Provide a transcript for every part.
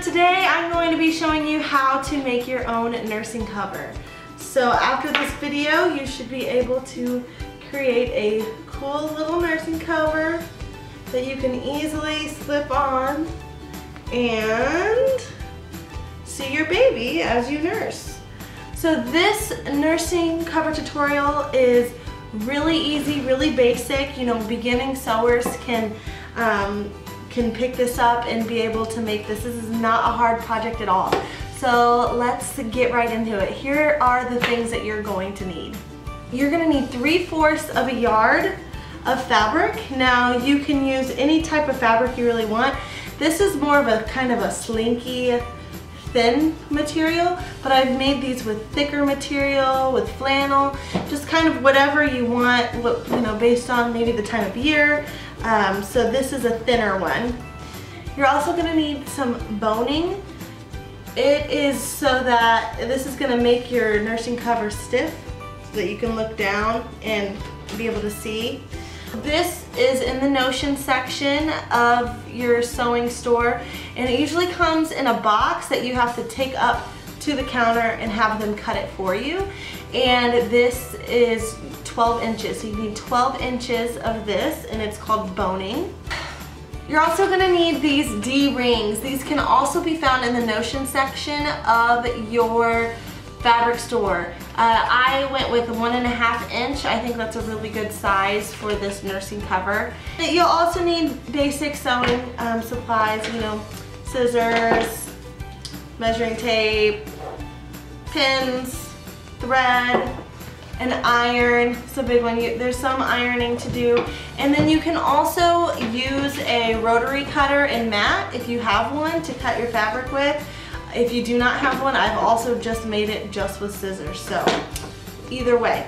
today I'm going to be showing you how to make your own nursing cover. So after this video, you should be able to create a cool little nursing cover that you can easily slip on and see your baby as you nurse. So this nursing cover tutorial is really easy, really basic. You know, beginning sewers can pick this up and be able to make this. This is not a hard project at all. So let's get right into it. Here are the things that you're going to need. You're going to need 3/4 of a yard of fabric. Now you can use any type of fabric you really want. This is more of a kind of a slinky, thin material, but I've made these with thicker material, with flannel, just kind of whatever you want, you know, based on maybe the time of year. So this is a thinner one. You're also going to need some boning. It is so that this is going to make your nursing cover stiff so that you can look down and be able to see. This is in the notion section of your sewing store, and it usually comes in a box that you have to take up to the counter and have them cut it for you. And this is 12 inches, so you need 12 inches of this, and it's called boning. You're also going to need these D-rings. These can also be found in the notion section of your fabric store. I went with 1.5 inch. I think that's a really good size for this nursing cover. You'll also need basic sewing supplies, you know, scissors, measuring tape, pins, thread, an iron. It's a big one. There's some ironing to do. And then you can also use a rotary cutter and mat if you have one to cut your fabric with. If you do not have one, I've also just made it just with scissors. So either way,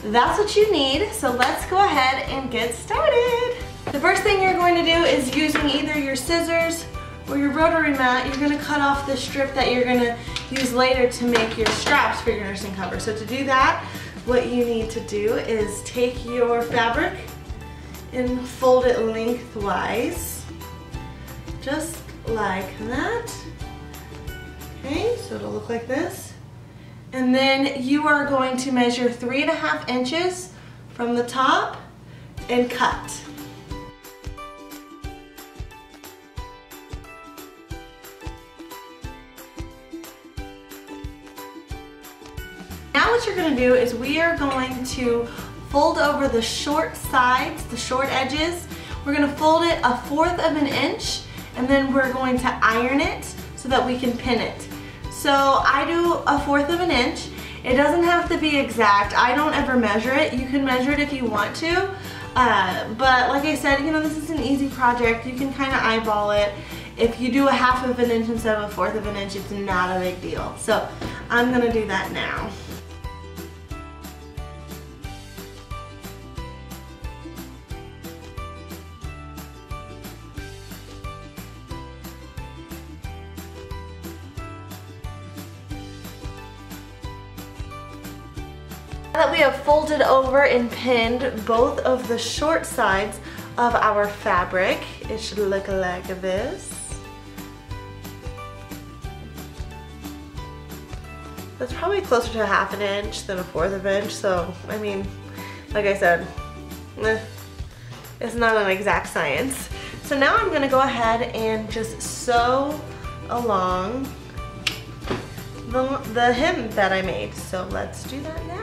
that's what you need. So let's go ahead and get started. The first thing you're going to do is using either your scissors or your rotary mat, you're going to cut off the strip that you're going to use later to make your straps for your nursing cover. So to do that, what you need to do is take your fabric and fold it lengthwise, just like that. Okay, so it'll look like this. And then you are going to measure 3.5 inches from the top and cut. Now what you're going to do is we are going to fold over the short sides, the short edges. We're going to fold it 1/4 of an inch, and then we're going to iron it so that we can pin it. So I do 1/4 of an inch. It doesn't have to be exact. I don't ever measure it. You can measure it if you want to. But like I said, you know, this is an easy project. You can kind of eyeball it. If you do 1/2 of an inch instead of 1/4 of an inch, it's not a big deal. So I'm going to do that now. Now that we have folded over and pinned both of the short sides of our fabric, it should look like this. That's probably closer to 1/2 inch than 1/4 of an inch, so I mean, like I said, it's not an exact science. So now I'm going to go ahead and just sew along the hem that I made. So let's do that now.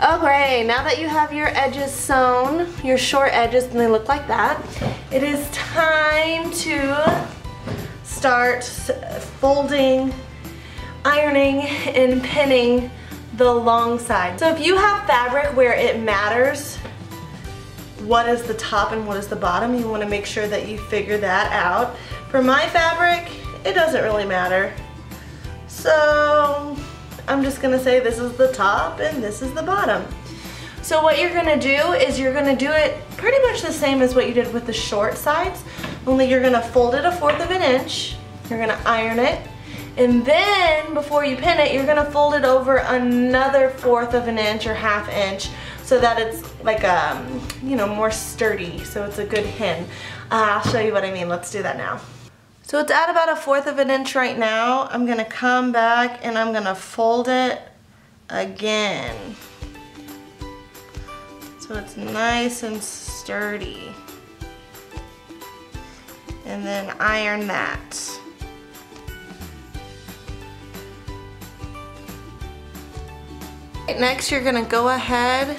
Okay, now that you have your edges sewn, your short edges, and they look like that, it is time to start folding, ironing, and pinning the long side. So if you have fabric where it matters what is the top and what is the bottom, you want to make sure that you figure that out. For my fabric, it doesn't really matter. So I'm just gonna say this is the top and this is the bottom. So what you're gonna do is you're gonna do it pretty much the same as what you did with the short sides, only you're gonna fold it 1/4 of an inch You're gonna iron it. And then, before you pin it, you're gonna fold it over another 1/4 of an inch or 1/2 inch so that it's like, you know, more sturdy, so it's a good hem. I'll show you what I mean. Let's do that now. So it's at about 1/4 of an inch right now. I'm gonna come back and I'm gonna fold it again. So it's nice and sturdy. And then iron that. Next, you're gonna go ahead,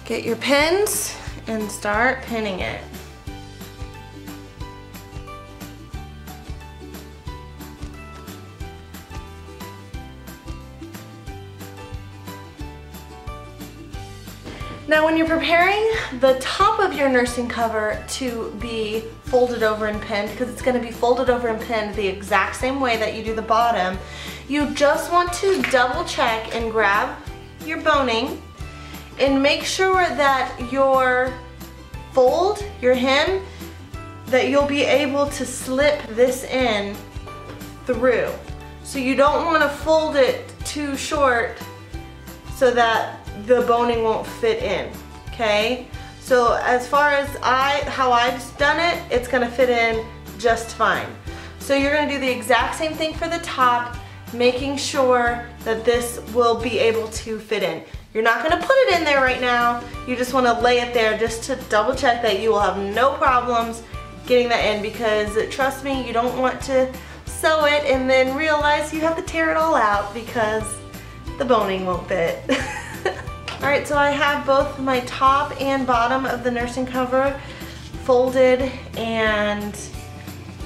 get your pins, and start pinning it. Now when you're preparing the top of your nursing cover to be folded over and pinned, because it's going to be folded over and pinned the exact same way that you do the bottom, you just want to double check and grab your boning and make sure that your fold, your hem, that you'll be able to slip this in through. So you don't want to fold it too short so that the boning won't fit in, okay? So as far as how I've done it, it's gonna fit in just fine. So you're gonna do the exact same thing for the top, making sure that this will be able to fit in. You're not gonna put it in there right now, you just wanna lay it there just to double check that you will have no problems getting that in, because trust me, you don't want to sew it and then realize you have to tear it all out because the boning won't fit. Alright, so I have both my top and bottom of the nursing cover folded and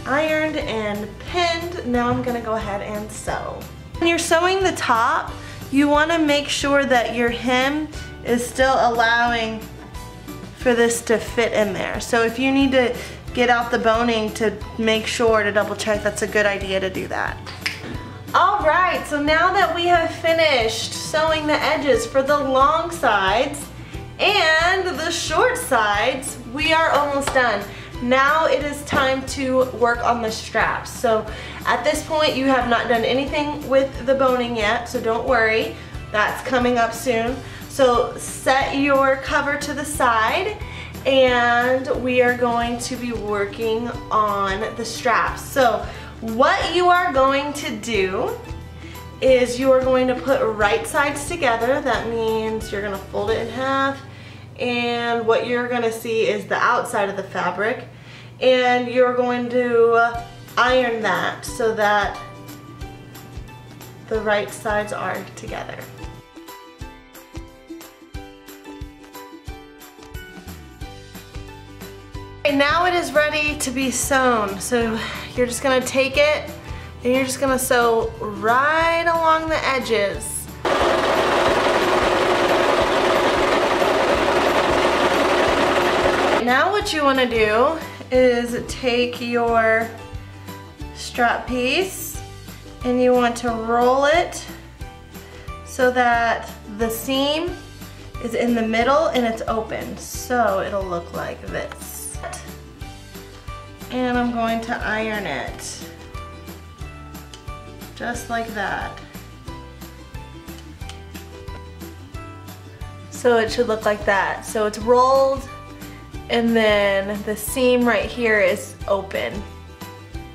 ironed and pinned. Now I'm gonna go ahead and sew. When you're sewing the top, you wanna make sure that your hem is still allowing for this to fit in there. So if you need to get out the boning to make sure to double check, that's a good idea to do that. Alright, so now that we have finished sewing the edges for the long sides and the short sides, we are almost done. Now it is time to work on the straps. So at this point you have not done anything with the boning yet, so don't worry, that's coming up soon. So set your cover to the side and we are going to be working on the straps. So what you are going to do is you are going to put right sides together. That means you're going to fold it in half, and what you're going to see is the outside of the fabric, and you're going to iron that so that the right sides are together. And now it is ready to be sewn. So you're just gonna take it and you're just gonna sew right along the edges. Now what you wanna do is take your strap piece and you want to roll it so that the seam is in the middle and it's open. So it'll look like this. And I'm going to iron it just like that. So it should look like that. So it's rolled and then the seam right here is open.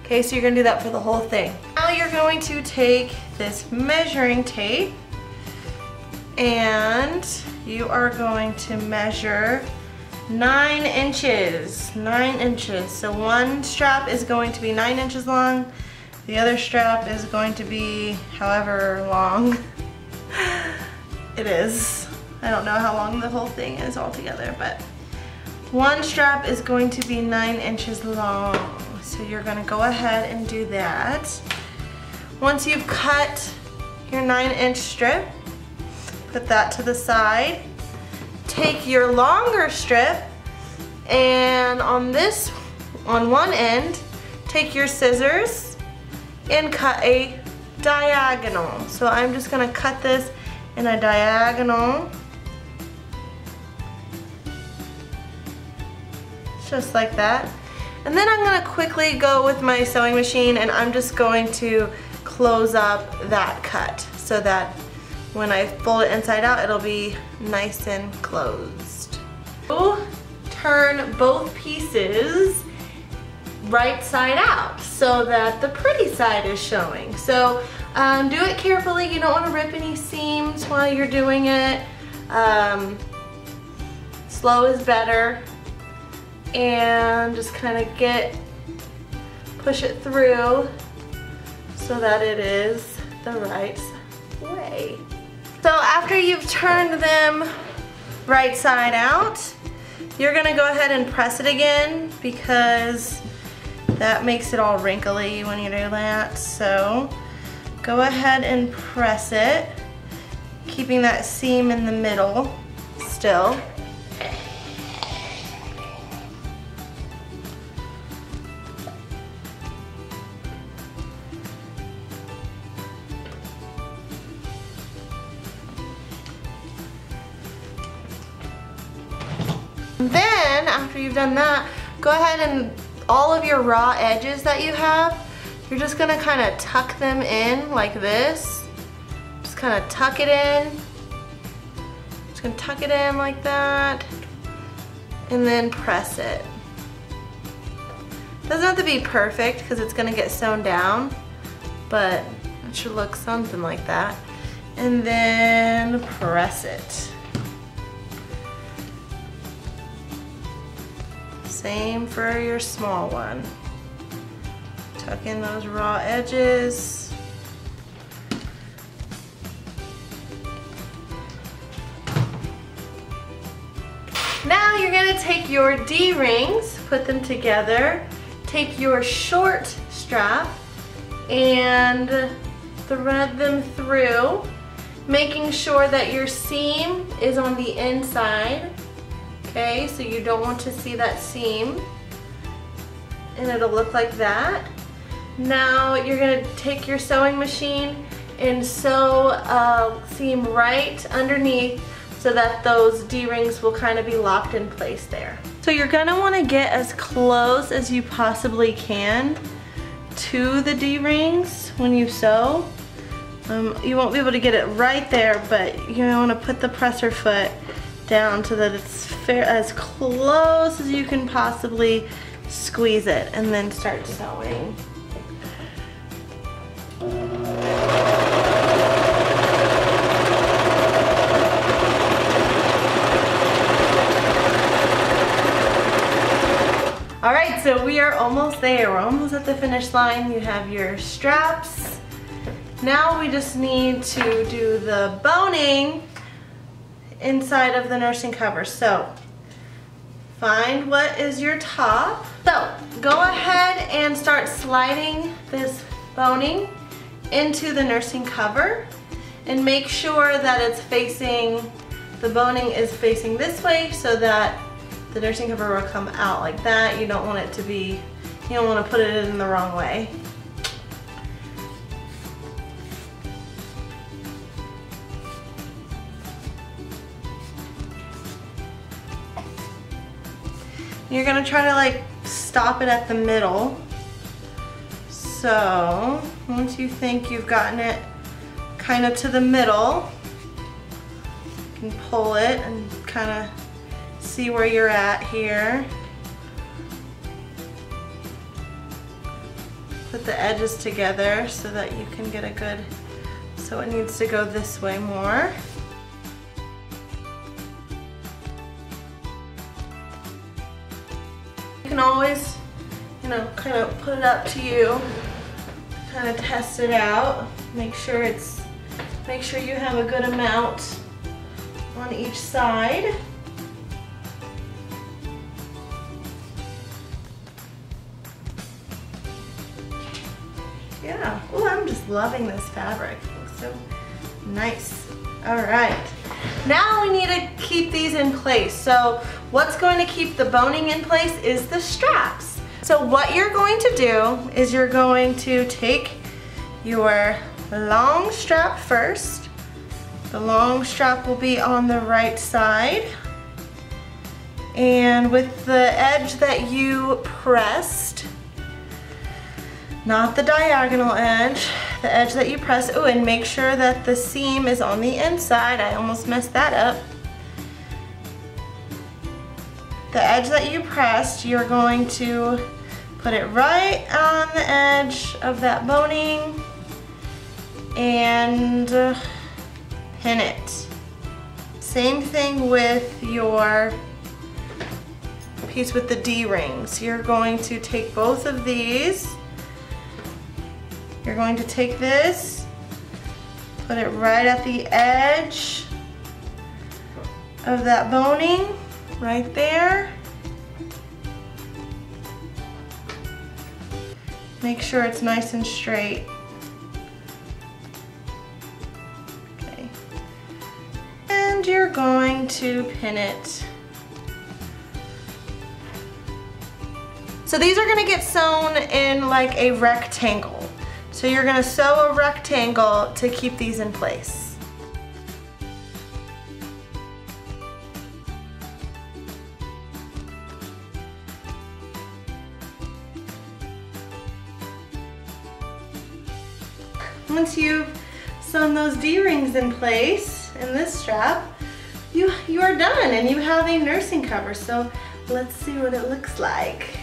Okay, so you're gonna do that for the whole thing. Now you're going to take this measuring tape and you are going to measure 9 inches. 9 inches. So one strap is going to be 9 inches long. The other strap is going to be however long it is. I don't know how long the whole thing is altogether, but one strap is going to be 9 inches long. So you're going to go ahead and do that. Once you've cut your 9-inch strip, put that to the side. Take your longer strip and on one end, take your scissors and cut a diagonal. So I'm just gonna cut this in a diagonal, just like that. And then I'm going to quickly go with my sewing machine and I'm just going to close up that cut so that when I fold it inside out, it'll be nice and closed. Turn both pieces right side out so that the pretty side is showing. So do it carefully. You don't want to rip any seams while you're doing it. Slow is better. And just kind of push it through so that it is the right way. So after you've turned them right side out, you're gonna go ahead and press it again because that makes it all wrinkly when you do that. So go ahead and press it, keeping that seam in the middle still. Then, after you've done that, go ahead and all of your raw edges that you have, you're just gonna kind of tuck them in like this. Just kind of tuck it in. Just gonna tuck it in like that, and then press it. Doesn't have to be perfect because it's gonna get sewn down, but it should look something like that. And then press it. Same for your small one. Tuck in those raw edges. Now you're going to take your D-rings, put them together, take your short strap and thread them through, making sure that your seam is on the inside. Okay, so you don't want to see that seam, and it'll look like that. Now you're going to take your sewing machine and sew a seam right underneath so that those D-rings will kind of be locked in place there. So you're going to want to get as close as you possibly can to the D-rings when you sew. You won't be able to get it right there, but you want to put the presser foot down so that it's as close as you can possibly squeeze it, and then start sewing. Alright, so we are almost there. We're almost at the finish line. You have your straps. Now we just need to do the boning inside of the nursing cover. So find what is your top. So go ahead and start sliding this boning into the nursing cover and make sure that it's facing, the boning is facing this way so that the nursing cover will come out like that. You don't want it to be, you don't want to put it in the wrong way. You're gonna try to like stop it at the middle. So once you think you've gotten it kind of to the middle, you can pull it and kind of see where you're at here. Put the edges together so that you can get a good, so it needs to go this way more. You can always, you know, kind of put it up to you, kind of test it out, make sure you have a good amount on each side. Yeah, oh, I'm just loving this fabric. It looks so nice. All right, now we need to keep these in place. So what's going to keep the boning in place is the straps. So what you're going to do is you're going to take your long strap first. The long strap will be on the right side. And with the edge that you pressed, not the diagonal edge, the edge that you pressed, oh, and make sure that the seam is on the inside. I almost messed that up. The edge that you pressed, you're going to put it right on the edge of that boning and pin it. Same thing with your piece with the D-rings. You're going to take both of these. You're going to take this, put it right at the edge of that boning, right there. Make sure it's nice and straight. Okay. And you're going to pin it. So these are gonna get sewn in like a rectangle. So you're gonna sew a rectangle to keep these in place. Once you've sewn those D-rings in place in this strap, you are done and you have a nursing cover. So let's see what it looks like.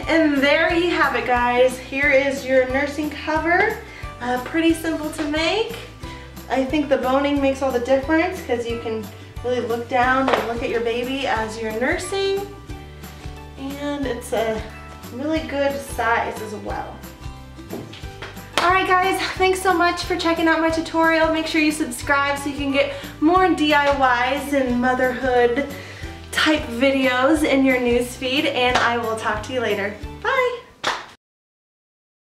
And there you have it, guys. Here is your nursing cover. Pretty simple to make. I think the boning makes all the difference because you can really look down and look at your baby as you're nursing. And it's a really good size as well. Alright guys, thanks so much for checking out my tutorial. Make sure you subscribe so you can get more DIYs and motherhood type videos in your news feed, and I will talk to you later. Bye!